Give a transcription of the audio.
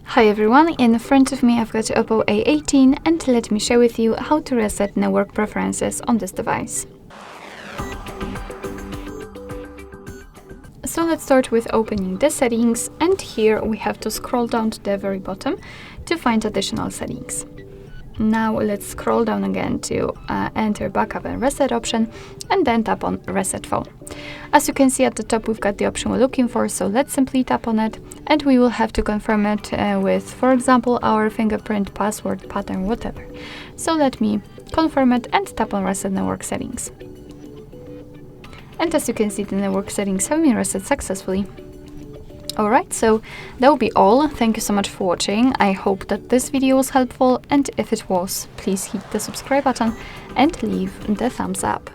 Hi everyone, in front of me I've got OPPO A18 and let me share with you how to reset network preferences on this device. So let's start with opening the settings, and here we have to scroll down to the very bottom to find additional settings. Now let's scroll down again to enter backup and reset option and then tap on reset phone. As you can see at the top we've got the option we're looking for, so let's simply tap on it and we will have to confirm it with, for example, our fingerprint, password, pattern, whatever. So let me confirm it and tap on reset network settings. And as you can see, the network settings have been reset successfully. Alright, so that will be all. Thank you so much for watching. I hope that this video was helpful, and if it was, please hit the subscribe button and leave the thumbs up.